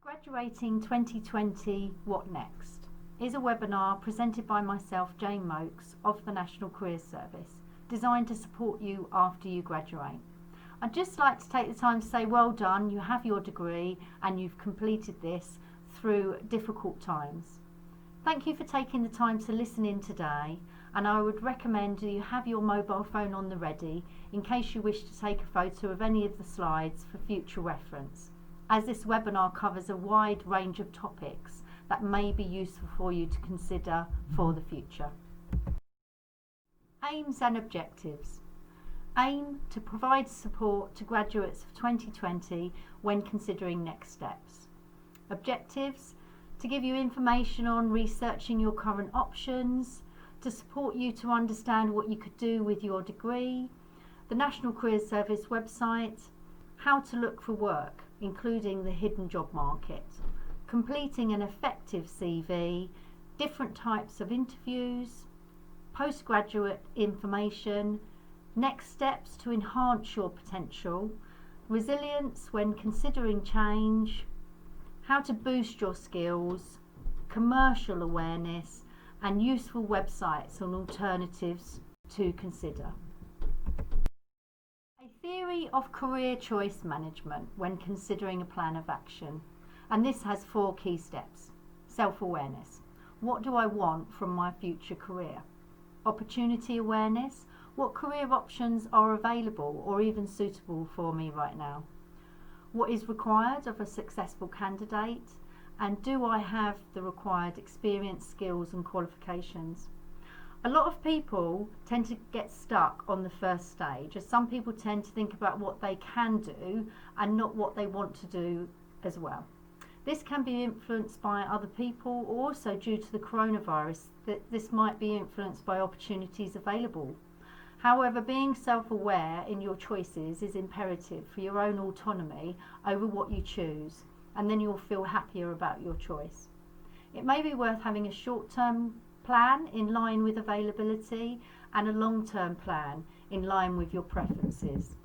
Graduating 2020 What Next is a webinar presented by myself, Jane Mokes, of the National Careers Service, designed to support you after you graduate. I'd just like to take the time to say well done, you have your degree and you've completed this through difficult times. Thank you for taking the time to listen in today, and I would recommend that you have your mobile phone on the ready in case you wish to take a photo of any of the slides for future reference, as this webinar covers a wide range of topics that may be useful for you to consider for the future. Aims and objectives. Aim to provide support to graduates of 2020 when considering next steps. Objectives: to give you information on researching your current options, to support you to understand what you could do with your degree, the National Careers Service website, how to look for work, including the hidden job market, completing an effective CV, different types of interviews, postgraduate information, next steps to enhance your potential, resilience when considering change, how to boost your skills, commercial awareness, and useful websites and alternatives to consider. A theory of career choice management when considering a plan of action, and this has 4 key steps. Self-awareness: what do I want from my future career? Opportunity awareness: what career options are available or even suitable for me right now? What is required of a successful candidate, and do I have the required experience, skills and qualifications? A lot of people tend to get stuck on the first stage, as some people tend to think about what they can do and not what they want to do as well. This can be influenced by other people, or also due to the coronavirus, that this might be influenced by opportunities available. However, being self-aware in your choices is imperative for your own autonomy over what you choose, and then you'll feel happier about your choice. It may be worth having a short-term plan in line with availability and a long-term plan in line with your preferences.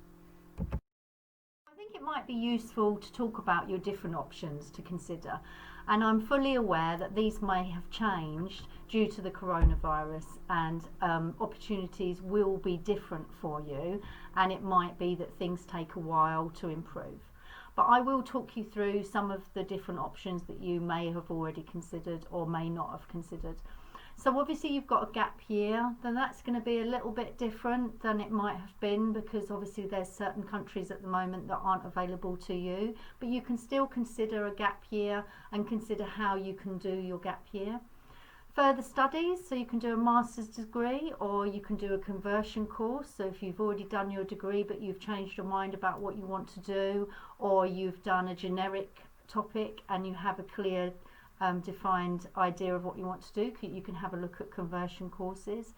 I think it might be useful to talk about your different options to consider, and I'm fully aware that these may have changed due to the coronavirus, and opportunities will be different for you, and it might be that things take a while to improve. But I will talk you through some of the different options that you may have already considered or may not have considered. So obviously you've got a gap year, then that's going to be a little bit different than it might have been, because obviously there's certain countries at the moment that aren't available to you, but you can still consider a gap year and consider how you can do your gap year. Further studies, so you can do a master's degree or you can do a conversion course. So if you've already done your degree but you've changed your mind about what you want to do, or you've done a generic topic and you have a clear defined idea of what you want to do, you can have a look at conversion courses.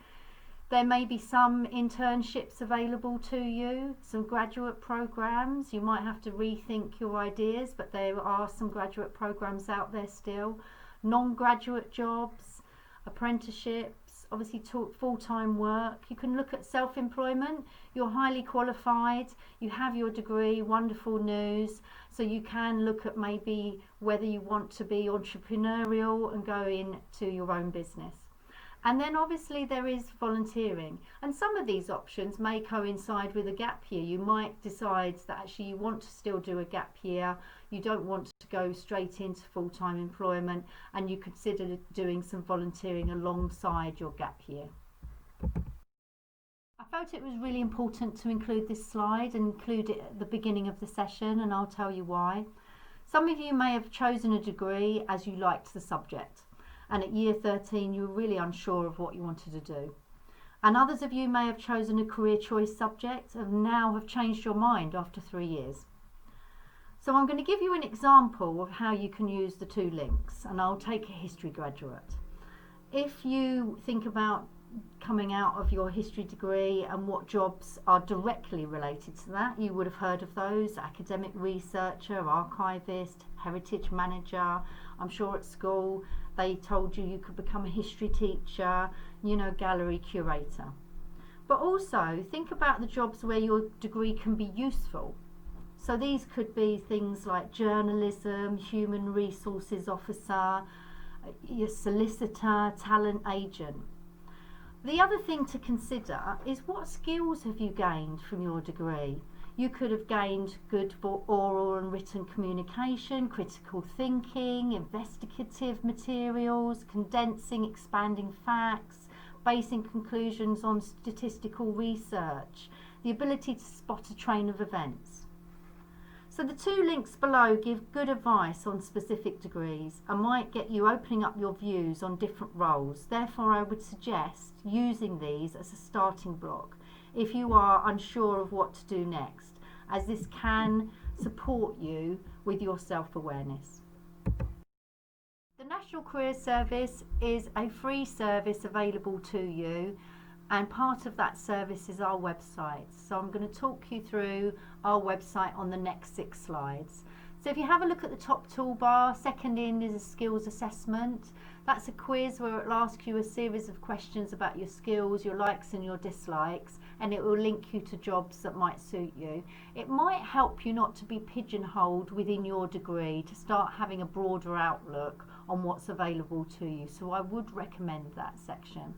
There may be some internships available to you, some graduate programs. You might have to rethink your ideas, but there are some graduate programs out there still. Non-graduate jobs, apprenticeships, obviously full-time work. You can look at self-employment. You're highly qualified, you have your degree, wonderful news. So you can look at maybe whether you want to be entrepreneurial and go into your own business. And then obviously there is volunteering, and some of these options may coincide with a gap year. You might decide that actually you want to still do a gap year, you don't want to go straight into full-time employment, and you consider doing some volunteering alongside your gap year. I felt it was really important to include this slide and include it at the beginning of the session, and I'll tell you why. Some of you may have chosen a degree as you liked the subject, and at year 13 you were really unsure of what you wanted to do. And others of you may have chosen a career choice subject and now have changed your mind after 3 years. So I'm going to give you an example of how you can use the 2 links, and I'll take a history graduate. If you think about coming out of your history degree and what jobs are directly related to that, you would have heard of those: academic researcher, archivist, heritage manager. I'm sure at school they told you you could become a history teacher, gallery curator. But also think about the jobs where your degree can be useful. So these could be things like journalism, human resources officer, your solicitor, talent agent. The other thing to consider is what skills have you gained from your degree? You could have gained good oral and written communication, critical thinking, investigative materials, condensing, expanding facts, basing conclusions on statistical research, the ability to spot a train of events. So the two links below give good advice on specific degrees and might get you opening up your views on different roles. Therefore, I would suggest using these as a starting block if you are unsure of what to do next, as this can support you with your self-awareness. The National Careers Service is a free service available to you, and part of that service is our website. So I'm going to talk you through our website on the next 6 slides. So if you have a look at the top toolbar, second in is a skills assessment. That's a quiz where it will ask you a series of questions about your skills, your likes and your dislikes, and it will link you to jobs that might suit you. It might help you not to be pigeonholed within your degree, to start having a broader outlook on what's available to you. So I would recommend that section.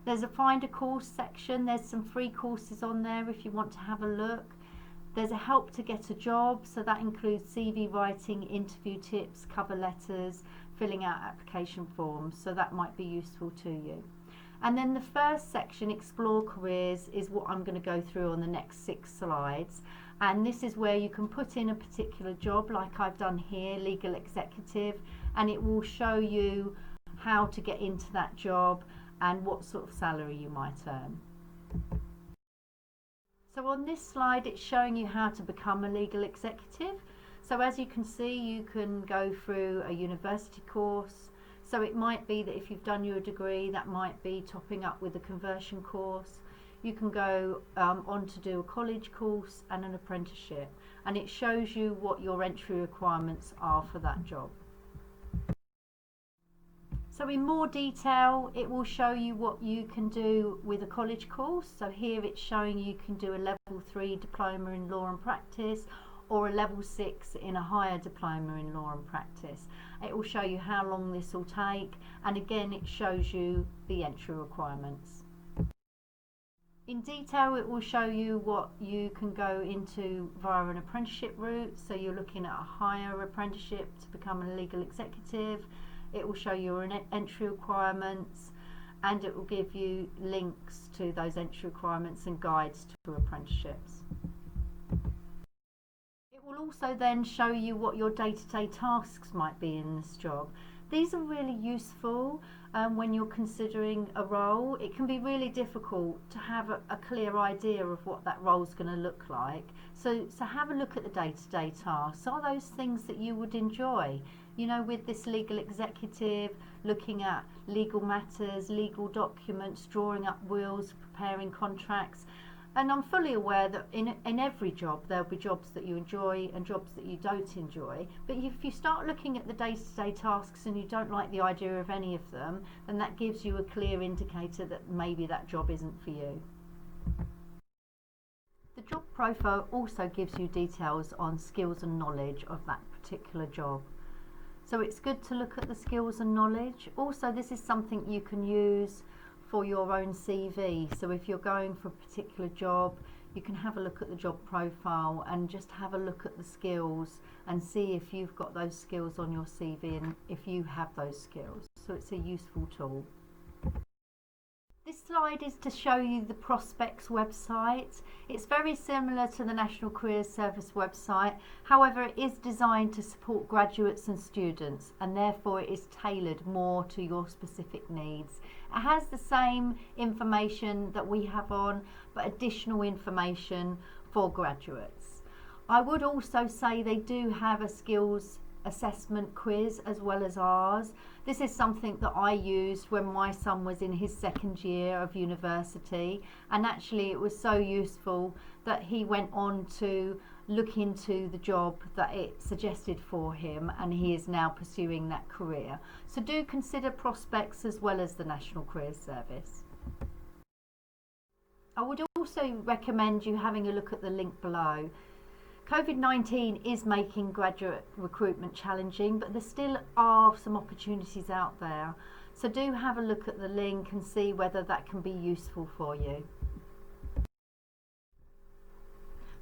There's a find a course section. There's some free courses on there if you want to have a look. There's a help to get a job, so that includes CV writing, interview tips, cover letters, filling out application forms, so that might be useful to you. And then the first section, explore careers, is what I'm going to go through on the next 6 slides, and this is where you can put in a particular job like I've done here, legal executive, and it will show you how to get into that job and what sort of salary you might earn. So on this slide it's showing you how to become a legal executive. So as you can see, you can go through a university course. So it might be that if you've done your degree, that might be topping up with a conversion course. You can go on to do a college course and an apprenticeship, and it shows you what your entry requirements are for that job. So in more detail, it will show you what you can do with a college course. So here it's showing you can do a level 3 diploma in law and practice, or a level 6 in a higher diploma in law and practice. It will show you how long this will take, and again it shows you the entry requirements. In detail, it will show you what you can go into via an apprenticeship route. So you're looking at a higher apprenticeship to become a legal executive. It will show you your entry requirements, and it will give you links to those entry requirements and guides to apprenticeships. It will also then show you what your day-to-day tasks might be in this job. These are really useful when you're considering a role. It can be really difficult to have a clear idea of what that role is going to look like. So have a look at the day-to-day tasks. Are those things that you would enjoy? You know, with this legal executive, looking at legal matters, legal documents, drawing up wills, preparing contracts. And I'm fully aware that in every job there'll be jobs that you enjoy and jobs that you don't enjoy. But if you start looking at the day-to-day tasks and you don't like the idea of any of them, then that gives you a clear indicator that maybe that job isn't for you. The job profile also gives you details on skills and knowledge of that particular job. So it's good to look at the skills and knowledge. Also, this is something you can use for your own CV. So if you're going for a particular job, you can have a look at the job profile and just have a look at the skills and see if you've got those skills on your CV and if you have those skills. So it's a useful tool. This slide is to show you the Prospects website. It's very similar to the National Careers Service website. However, it is designed to support graduates and students, and therefore it is tailored more to your specific needs. It has the same information that we have on, but additional information for graduates. I would also say they do have a skills assessment quiz as well as ours. This is something that I used when my son was in his second year of university, and actually it was so useful that he went on to look into the job that it suggested for him, and he is now pursuing that career. So do consider Prospects as well as the National Careers Service. I would also recommend you having a look at the link below. COVID-19 is making graduate recruitment challenging, but there still are some opportunities out there. So do have a look at the link and see whether that can be useful for you.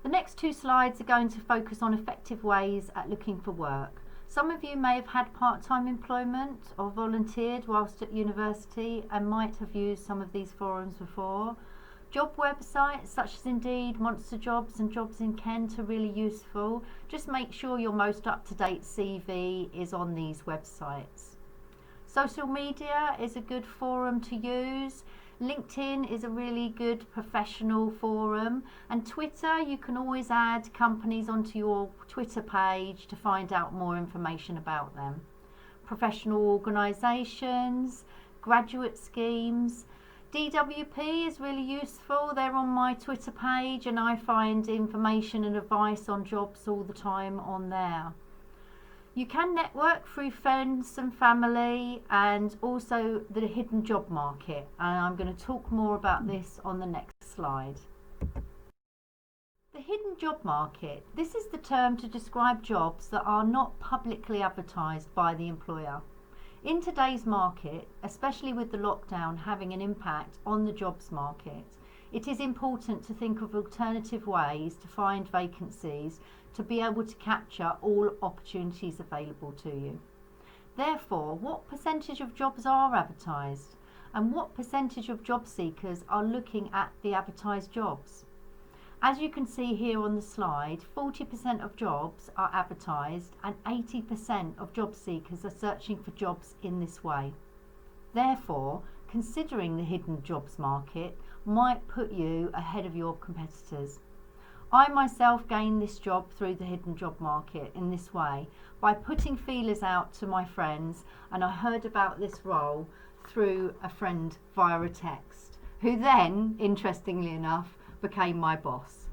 The next two slides are going to focus on effective ways at looking for work. Some of you may have had part-time employment or volunteered whilst at university and might have used some of these forums before. Job websites such as Indeed, Monster Jobs and Jobs in Kent are really useful. Just make sure your most up-to-date CV is on these websites. Social media is a good forum to use. LinkedIn is a really good professional forum, and Twitter, you can always add companies onto your Twitter page to find out more information about them. Professional organisations, graduate schemes. DWP is really useful. They're on my Twitter page and I find information and advice on jobs all the time on there. You can network through friends and family, and also the hidden job market, and I'm going to talk more about this on the next slide. The hidden job market. This is the term to describe jobs that are not publicly advertised by the employer. In today's market, especially with the lockdown having an impact on the jobs market, it is important to think of alternative ways to find vacancies to be able to capture all opportunities available to you. Therefore, what percentage of jobs are advertised, and what percentage of job seekers are looking at the advertised jobs? As you can see here on the slide, 40% of jobs are advertised and 80% of job seekers are searching for jobs in this way. Therefore, considering the hidden jobs market might put you ahead of your competitors. I myself gained this job through the hidden job market in this way by putting feelers out to my friends, and I heard about this role through a friend via a text, who then, interestingly enough, became my boss.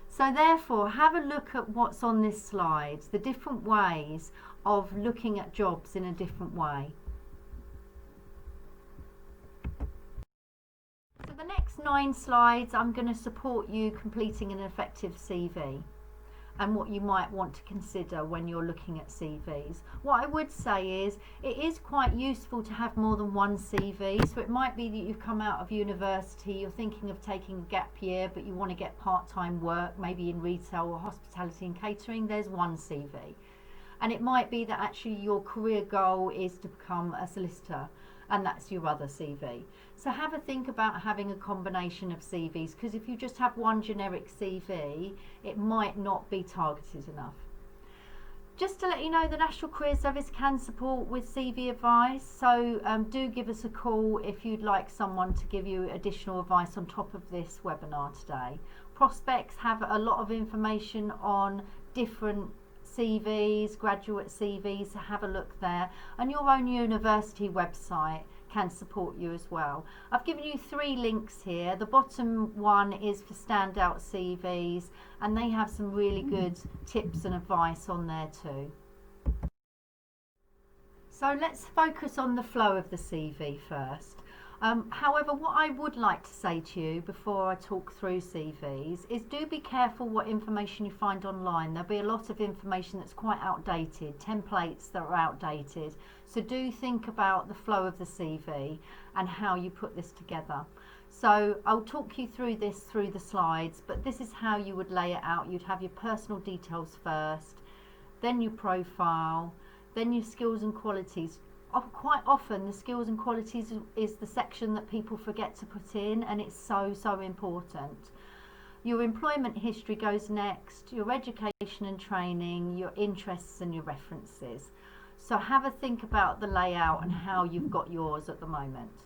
So therefore, have a look at what's on this slide, the different ways of looking at jobs in a different way. So the next 9 slides, I'm going to support you completing an effective CV and what you might want to consider when you're looking at CVs. What I would say is it is quite useful to have more than one CV. So it might be that you've come out of university, you're thinking of taking a gap year, but you want to get part-time work, maybe in retail or hospitality and catering. There's one CV. And it might be that actually your career goal is to become a solicitor, and that's your other CV. So have a think about having a combination of CVs, because if you just have one generic CV, it might not be targeted enough. Just to let you know, the National Career Service can support with CV advice, so do give us a call if you'd like someone to give you additional advice on top of this webinar today. Prospects have a lot of information on different CVs, graduate CVs, so have a look there, and your own university website can support you as well. I've given you 3 links here. The bottom one is for standout CVs, and they have some really good tips and advice on there too. So let's focus on the flow of the CV first. However, what I would like to say to you before I talk through CVs is do be careful what information you find online. There'll be a lot of information that's quite outdated, templates that are outdated. So do think about the flow of the CV and how you put this together. So I'll talk you through this through the slides, but this is how you would lay it out. You'd have your personal details first, then your profile, then your skills and qualities. Quite often the skills and qualities is the section that people forget to put in, and it's so important. Your employment history goes next, your education and training, your interests and your references. So have a think about the layout and how you've got yours at the moment.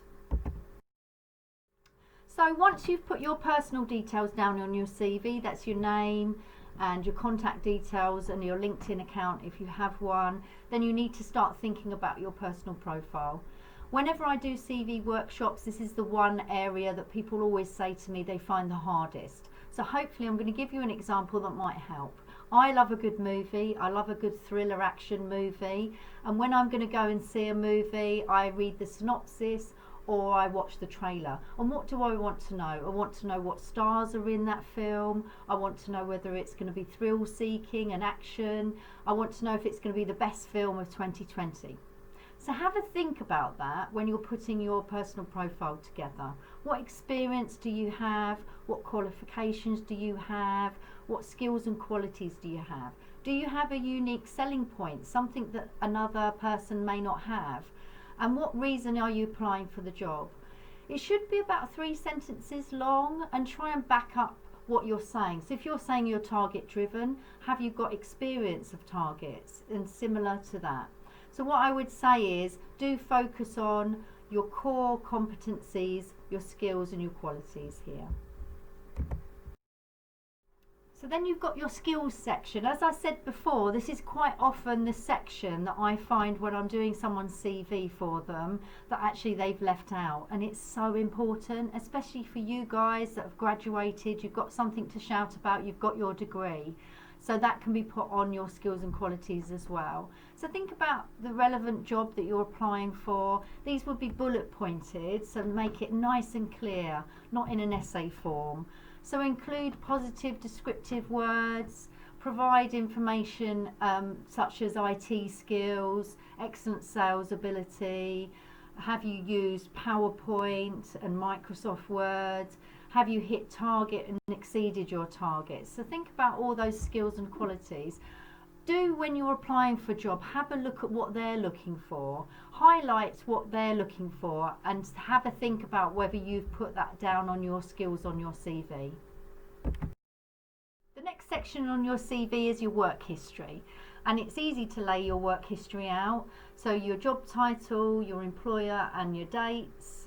So once you've put your personal details down on your CV, that's your name and your contact details and your LinkedIn account if you have one, then you need to start thinking about your personal profile. Whenever I do CV workshops, this is the one area that people always say to me they find the hardest. So hopefully I'm going to give you an example that might help. I love a good movie. I love a good thriller action movie. And when I'm going to go and see a movie, I read the synopsis, or I watch the trailer. And what do I want to know? I want to know what stars are in that film. I want to know whether it's going to be thrill seeking and action. I want to know if it's going to be the best film of 2020. So have a think about that when you're putting your personal profile together. What experience do you have? What qualifications do you have? What skills and qualities do you have? Do you have a unique selling point, something that another person may not have? And what reason are you applying for the job? It should be about 3 sentences long, and try and back up what you're saying. So if you're saying you're target driven, have you got experience of targets? And similar to that. So what I would say is, do focus on your core competencies, your skills and your qualities here. So then you've got your skills section. As I said before, this is quite often the section that I find when I'm doing someone's CV for them that actually they've left out. And it's so important, especially for you guys that have graduated, you've got something to shout about, you've got your degree. So that can be put on your skills and qualities as well. So think about the relevant job that you're applying for. These would be bullet pointed, so make it nice and clear, not in an essay form. So include positive descriptive words, provide information such as IT skills, excellent sales ability, have you used PowerPoint and Microsoft Word, have you hit target and exceeded your targets. So think about all those skills and qualities. Do, when you're applying for a job, have a look at what they're looking for, highlight what they're looking for, and have a think about whether you've put that down on your skills on your CV. The next section on your CV is your work history, and it's easy to lay your work history out. So your job title, your employer and your dates.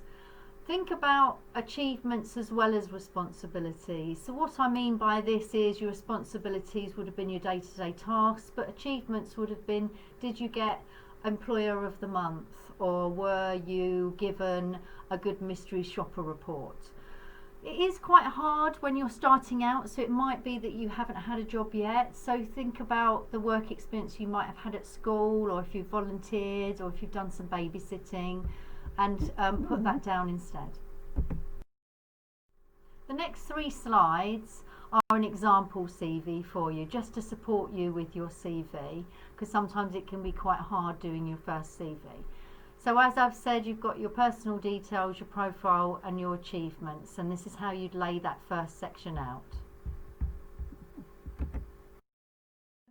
Think about achievements as well as responsibilities. So what I mean by this is your responsibilities would have been your day-to-day tasks, but achievements would have been, did you get Employer of the Month, or were you given a good mystery shopper report? It is quite hard when you're starting out, so it might be that you haven't had a job yet. So think about the work experience you might have had at school, or if you've volunteered, or if you've done some babysitting, and put that down instead. The next 3 slides are an example CV for you, just to support you with your CV, because sometimes it can be quite hard doing your first CV. So as I've said, you've got your personal details, your profile and your achievements, and this is how you'd lay that first section out.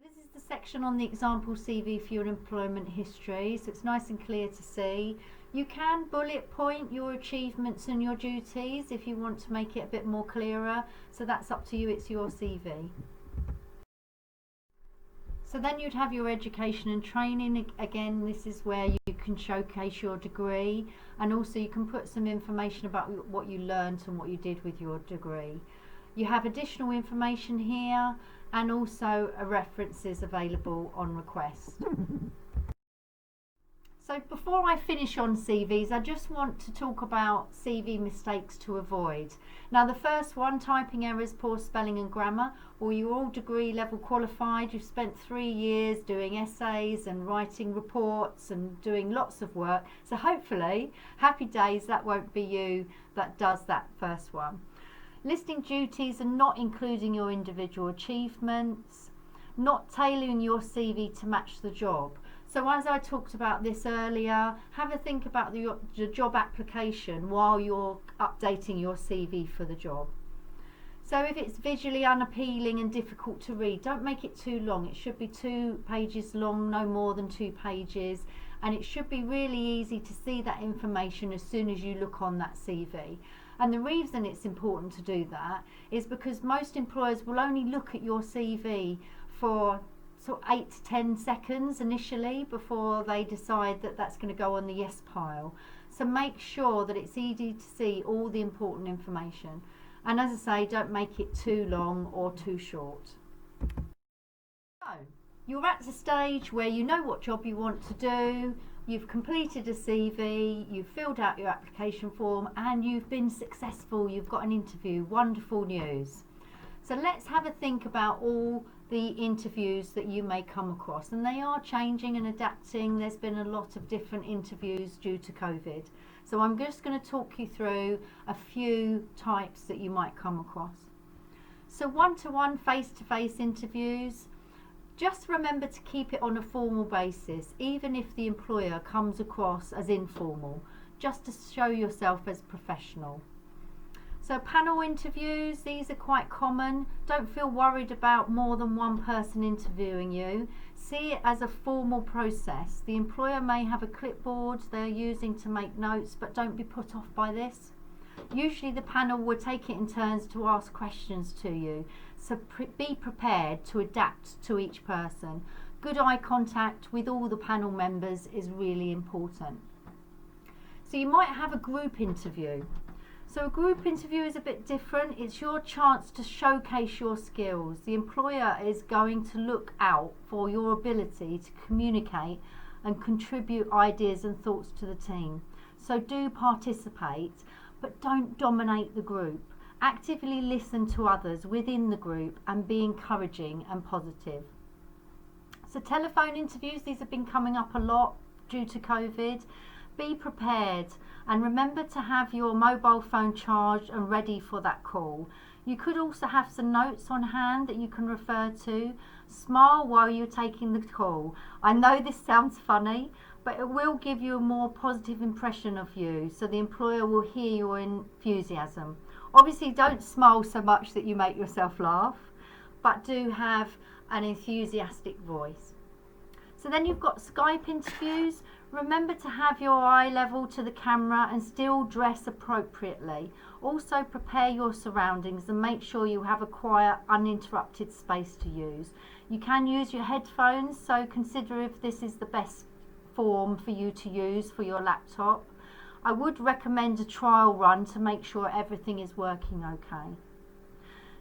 This is the section on the example CV for your employment history, so it's nice and clear to see. You can bullet point your achievements and your duties if you want to make it a bit more clearer, so that's up to you, it's your CV. So then you'd have your education and training. Again, this is where you can showcase your degree, and also you can put some information about what you learned and what you did with your degree. You have additional information here, and also references available on request. So before I finish on CVs, I just want to talk about CV mistakes to avoid. Now the first one, typing errors, poor spelling and grammar. Well, you're all degree level qualified, you've spent 3 years doing essays and writing reports and doing lots of work. So hopefully, happy days, that won't be you that does that first one. Listing duties and not including your individual achievements. Not tailoring your CV to match the job. So as I talked about this earlier, have a think about the job application while you're updating your CV for the job. So if it's visually unappealing and difficult to read, don't make it too long. It should be 2 pages long, no more than 2 pages. And it should be really easy to see that information as soon as you look on that CV. And the reason it's important to do that is because most employers will only look at your CV for sort of 8 to 10 seconds initially before they decide that that's going to go on the yes pile. So make sure that it's easy to see all the important information. And as I say, don't make it too long or too short. So you're at the stage where you know what job you want to do, you've completed a CV, you've filled out your application form, and you've been successful, you've got an interview. Wonderful news. So let's have a think about all the interviews that you may come across, and they are changing and adapting. There's been a lot of different interviews due to COVID. So I'm just going to talk you through a few types that you might come across. So one-to-one, face-to-face interviews, just remember to keep it on a formal basis, even if the employer comes across as informal, just to show yourself as professional. So panel interviews, these are quite common. Don't feel worried about more than one person interviewing you. See it as a formal process. The employer may have a clipboard they're using to make notes, but don't be put off by this. Usually the panel will take it in turns to ask questions to you, so be prepared to adapt to each person. Good eye contact with all the panel members is really important. So you might have a group interview. So a group interview is a bit different. It's your chance to showcase your skills. The employer is going to look out for your ability to communicate and contribute ideas and thoughts to the team. So do participate, but don't dominate the group. Actively listen to others within the group and be encouraging and positive. So telephone interviews, these have been coming up a lot due to COVID. Be prepared and remember to have your mobile phone charged and ready for that call. You could also have some notes on hand that you can refer to. Smile while you're taking the call. I know this sounds funny, but it will give you a more positive impression of you, so the employer will hear your enthusiasm. Obviously, don't smile so much that you make yourself laugh, but do have an enthusiastic voice. So then you've got Skype interviews. Remember to have your eye level to the camera and still dress appropriately. Also prepare your surroundings and make sure you have a quiet, uninterrupted space to use. You can use your headphones, so consider if this is the best form for you to use for your laptop. I would recommend a trial run to make sure everything is working okay.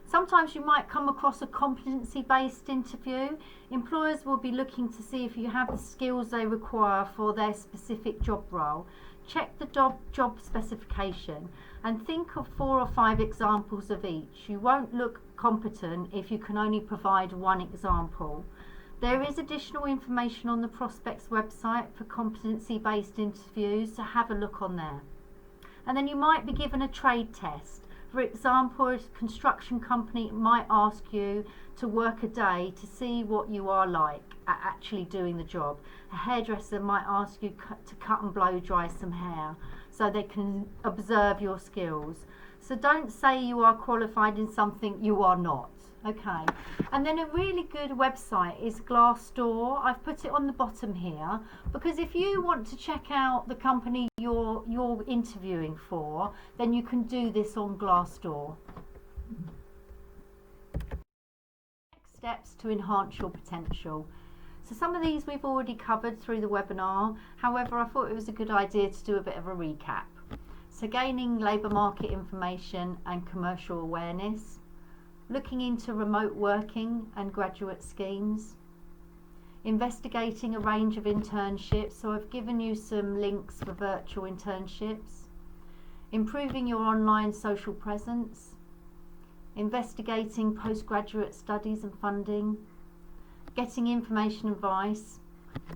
Sometimes you might come across a competency-based interview. Employers will be looking to see if you have the skills they require for their specific job role. Check the job specification and think of 4 or 5 examples of each. You won't look competent if you can only provide one example. There is additional information on the prospect's website for competency-based interviews, so have a look on there. And then you might be given a trade test. For example, a construction company might ask you to work a day to see what you are like at actually doing the job. A hairdresser might ask you to cut and blow dry some hair so they can observe your skills. So don't say you are qualified in something you are not. Okay, and then a really good website is Glassdoor. I've put it on the bottom here because if you want to check out the company you're interviewing for, then you can do this on Glassdoor. Next steps to enhance your potential. So some of these we've already covered through the webinar. However, I thought it was a good idea to do a bit of a recap. So gaining labour market information and commercial awareness. Looking into remote working and graduate schemes, investigating a range of internships, so I've given you some links for virtual internships, improving your online social presence, investigating postgraduate studies and funding, getting information advice,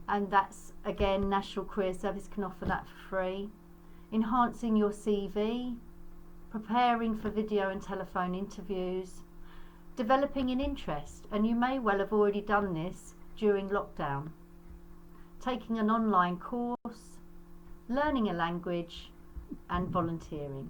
and that's again National Career Service can offer that for free, enhancing your CV, preparing for video and telephone interviews, developing an interest, and you may well have already done this during lockdown, taking an online course, learning a language, and volunteering.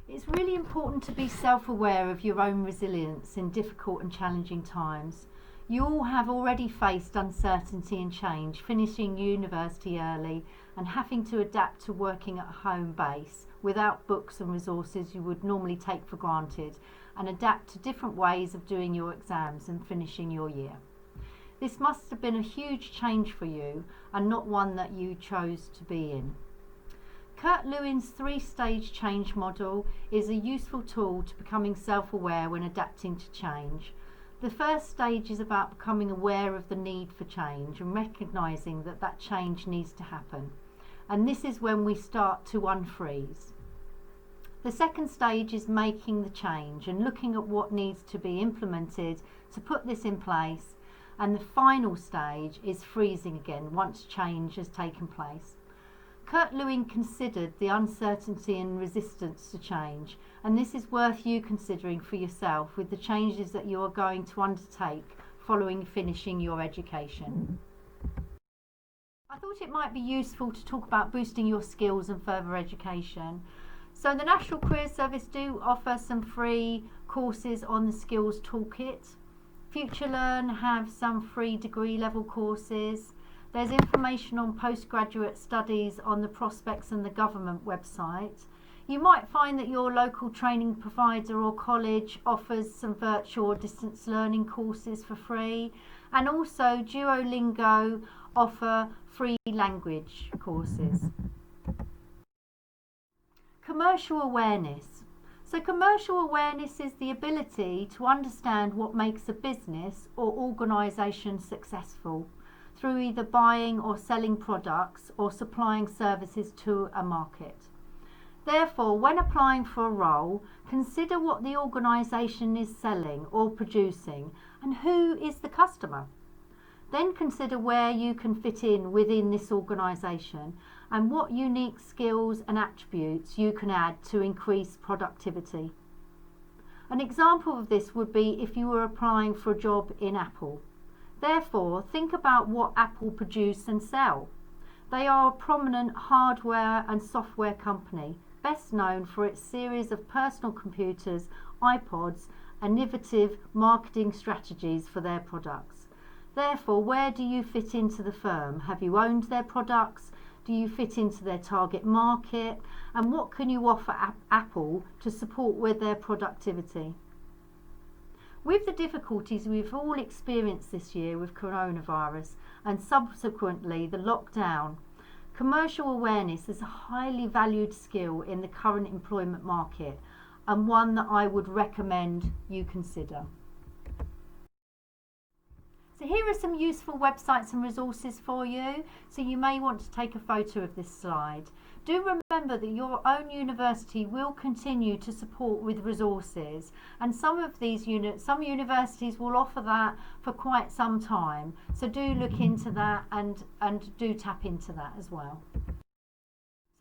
It's really important to be self-aware of your own resilience in difficult and challenging times. You all have already faced uncertainty and change, finishing university early and having to adapt to working at home base without books and resources you would normally take for granted, and adapt to different ways of doing your exams and finishing your year. This must have been a huge change for you and not one that you chose to be in. Kurt Lewin's 3-stage change model is a useful tool to becoming self-aware when adapting to change. The first stage is about becoming aware of the need for change and recognising that that change needs to happen. And this is when we start to unfreeze. The second stage is making the change and looking at what needs to be implemented to put this in place. And the final stage is freezing again once change has taken place. Kurt Lewin considered the uncertainty and resistance to change, and this is worth you considering for yourself with the changes that you are going to undertake following finishing your education. I thought it might be useful to talk about boosting your skills and further education. So the National Careers Service do offer some free courses on the Skills Toolkit. FutureLearn have some free degree level courses. There's information on postgraduate studies on the Prospects and the Government website. You might find that your local training provider or college offers some virtual or distance learning courses for free, and also Duolingo offer free language courses. Commercial awareness. So commercial awareness is the ability to understand what makes a business or organisation successful through either buying or selling products or supplying services to a market. Therefore, when applying for a role, consider what the organisation is selling or producing and who is the customer. Then consider where you can fit in within this organisation and what unique skills and attributes you can add to increase productivity. An example of this would be if you were applying for a job in Apple. Therefore, think about what Apple produce and sell. They are a prominent hardware and software company, best known for its series of personal computers, iPods, and innovative marketing strategies for their products. Therefore, where do you fit into the firm? Have you owned their products? Do you fit into their target market? And what can you offer Apple to support with their productivity? With the difficulties we've all experienced this year with coronavirus and subsequently the lockdown, commercial awareness is a highly valued skill in the current employment market and one that I would recommend you consider. So here are some useful websites and resources for you. So you may want to take a photo of this slide. Do remember that your own university will continue to support with resources, and some universities will offer that for quite some time. So do look into that and do tap into that as well.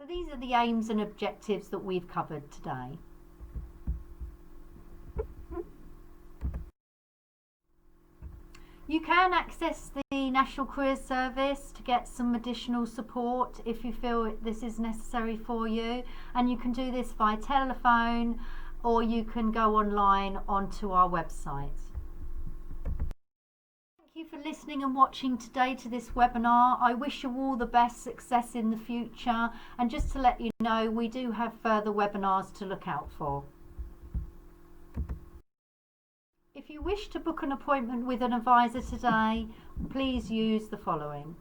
So these are the aims and objectives that we've covered today. You can access the National Careers Service to get some additional support if you feel this is necessary for you, and you can do this via telephone or you can go online onto our website. Thank you for listening and watching today to this webinar. I wish you all the best success in the future, and just to let you know, we do have further webinars to look out for. If you wish to book an appointment with an advisor today, please use the following.